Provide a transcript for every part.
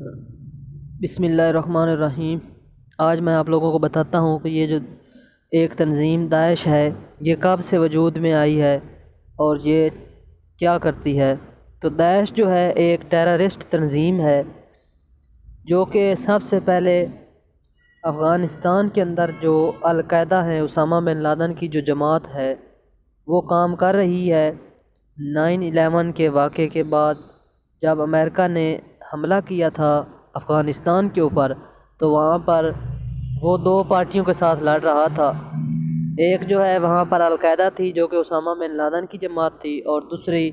بسم اللہ الرحمن الرحیم۔ آج میں آپ لوگوں کو بتاتا ہوں کہ یہ جو ایک تنظیم داعش ہے یہ کب سے وجود میں آئی ہے اور یہ کیا کرتی ہے۔ تو داعش جو ہے ایک ٹیررسٹ تنظیم ہے جو کہ سب سے پہلے افغانستان کے اندر جو القاعدہ ہیں، اسامہ بن لادن کی جو جماعت ہے وہ کام کر رہی ہے۔ 9/11 کے واقعے کے بعد جب امریکہ نے حملہ کیا تھا افغانستان کے اوپر تو وہاں پر وہ دو پارٹیوں کے ساتھ لڑ رہا تھا۔ ایک جو ہے وہاں پر القاعدہ تھی جو کہ اسامہ بن لادن کی جماعت تھی، اور دوسری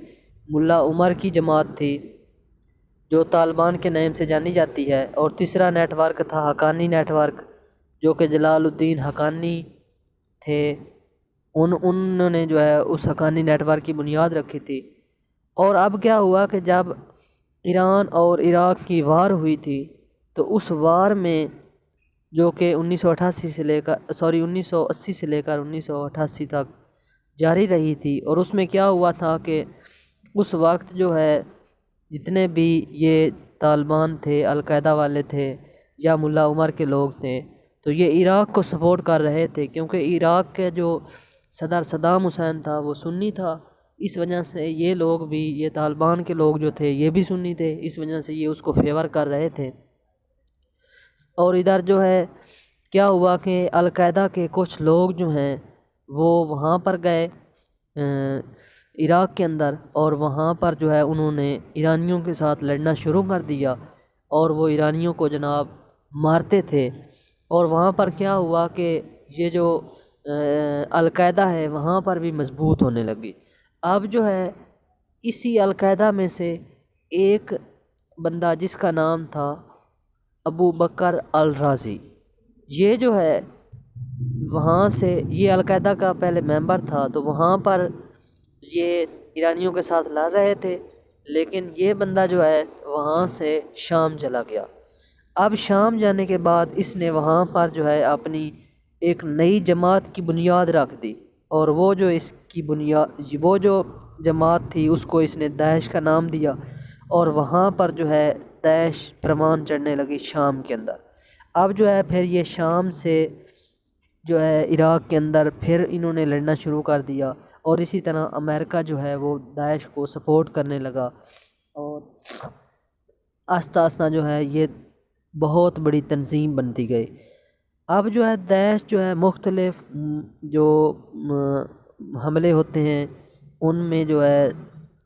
ملا عمر کی جماعت تھی جو طالبان کے نام سے جانی جاتی ہے، اور تیسرا نیٹ ورک تھا حقانی نیٹ ورک جو کہ جلال الدین حقانی تھے۔ انہوں نے جو ہے اس حقانی نیٹ ورک کی بنیاد رکھی تھی۔ اور اب کیا ہوا کہ جب ایران اور عراق کی وار ہوئی تھی تو اس وار میں جو کہ 1980 سے لے کر 1988 تک جاری رہی تھی، اور اس میں کیا ہوا تھا کہ اس وقت جو ہے جتنے بھی یہ طالبان تھے، القاعدہ والے تھے یا ملا عمر کے لوگ تھے، تو یہ عراق کو سپورٹ کر رہے تھے، کیونکہ عراق کے جو صدر صدام حسین تھا وہ سنی تھا۔ اس وجہ سے یہ لوگ بھی، یہ طالبان کے لوگ جو تھے یہ بھی سنی تھے، اس وجہ سے یہ اس کو فیور کر رہے تھے۔ اور ادھر جو ہے کیا ہوا کہ القاعدہ کے کچھ لوگ جو ہیں وہ وہاں پر گئے عراق کے اندر، اور وہاں پر جو ہے انہوں نے ایرانیوں کے ساتھ لڑنا شروع کر دیا، اور وہ ایرانیوں کو جناب مارتے تھے۔ اور وہاں پر کیا ہوا کہ یہ جو القاعدہ ہے وہاں پر بھی مضبوط ہونے لگی۔ اب جو ہے اسی القاعدہ میں سے ایک بندہ جس کا نام تھا ابو بکر الرازی، یہ جو ہے وہاں سے، یہ القاعدہ کا پہلے ممبر تھا، تو وہاں پر یہ ایرانیوں کے ساتھ لڑ رہے تھے، لیکن یہ بندہ جو ہے وہاں سے شام چلا گیا۔ اب شام جانے کے بعد اس نے وہاں پر جو ہے اپنی ایک نئی جماعت کی بنیاد رکھ دی، اور وہ جو جماعت تھی اس کو اس نے داعش کا نام دیا، اور وہاں پر جو ہے داعش پرمان چڑھنے لگی شام کے اندر۔ اب جو ہے پھر یہ شام سے جو ہے عراق کے اندر پھر انہوں نے لڑنا شروع کر دیا، اور اسی طرح امریکہ جو ہے وہ داعش کو سپورٹ کرنے لگا، اور آہستہ آہستہ جو ہے یہ بہت بڑی تنظیم بنتی گئی۔ اب جو ہے داعش جو ہے مختلف جو حملے ہوتے ہیں ان میں جو ہے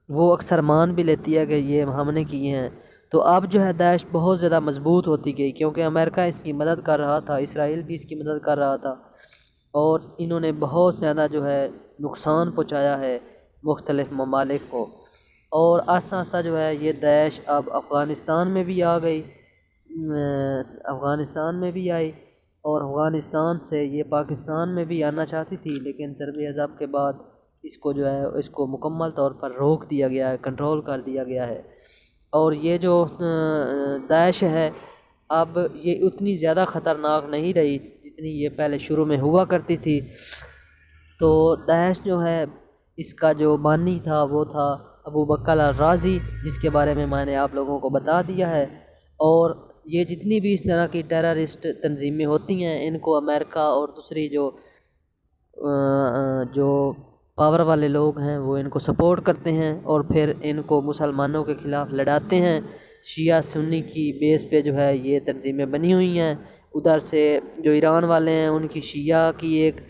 وہ اکثر مان بھی لیتی ہے کہ یہ ہم نے کیے ہیں۔ تو اب جو ہے داعش بہت زیادہ مضبوط ہوتی گئی، کیونکہ امریکہ اس کی مدد کر رہا تھا، اسرائیل بھی اس کی مدد کر رہا تھا، اور انہوں نے بہت زیادہ جو ہے نقصان پہنچایا ہے مختلف ممالک کو۔ اور آہستہ آہستہ جو ہے یہ داعش اب افغانستان میں بھی آ گئی، اور افغانستان سے یہ پاکستان میں بھی آنا چاہتی تھی، لیکن ضرب عضب کے بعد اس کو مکمل طور پر روک دیا گیا ہے، کنٹرول کر دیا گیا ہے۔ اور یہ جو داعش ہے اب یہ اتنی زیادہ خطرناک نہیں رہی جتنی یہ پہلے شروع میں ہوا کرتی تھی۔ تو داعش جو ہے اس کا جو بانی تھا وہ تھا ابو بکر الرازی، جس کے بارے میں میں نے آپ لوگوں کو بتا دیا ہے۔ اور یہ جتنی بھی اس طرح کی ٹیررسٹ تنظیمیں ہوتی ہیں ان کو امریکہ اور دوسری جو پاور والے لوگ ہیں وہ ان کو سپورٹ کرتے ہیں، اور پھر ان کو مسلمانوں کے خلاف لڑاتے ہیں۔ شیعہ سنی کی بیس پہ جو ہے یہ تنظیمیں بنی ہوئی ہیں۔ ادھر سے جو ایران والے ہیں ان کی شیعہ کی ایک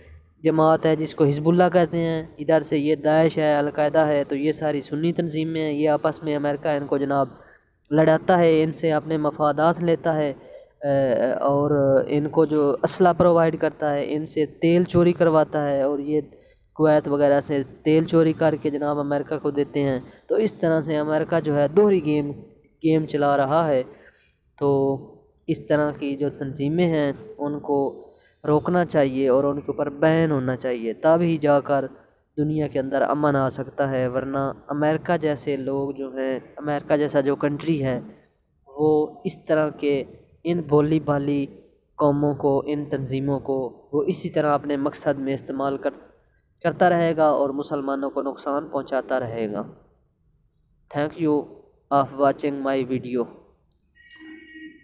جماعت ہے جس کو حزب اللہ کہتے ہیں، ادھر سے یہ داعش ہے، القاعدہ ہے، تو یہ ساری سنی تنظیمیں ہیں۔ یہ آپس میں امریکہ ان کو جناب لڑاتا ہے، ان سے اپنے مفادات لیتا ہے، اور ان کو جو اسلحہ پرووائڈ کرتا ہے، ان سے تیل چوری کرواتا ہے، اور یہ کویت وغیرہ سے تیل چوری کر کے جناب امریکہ کو دیتے ہیں۔ تو اس طرح سے امریکہ جو ہے دوہری گیم چلا رہا ہے۔ تو اس طرح کی جو تنظیمیں ہیں ان کو روکنا چاہیے اور ان کے اوپر بین ہونا چاہیے، تبھی جا کر دنیا کے اندر امن آ سکتا ہے، ورنہ امریکہ جیسے لوگ جو ہیں، امریکہ جیسا جو کنٹری ہے وہ اس طرح کے ان بولی بالی قوموں کو، ان تنظیموں کو وہ اسی طرح اپنے مقصد میں استعمال کرتا رہے گا اور مسلمانوں کو نقصان پہنچاتا رہے گا۔ Thank you of watching my video.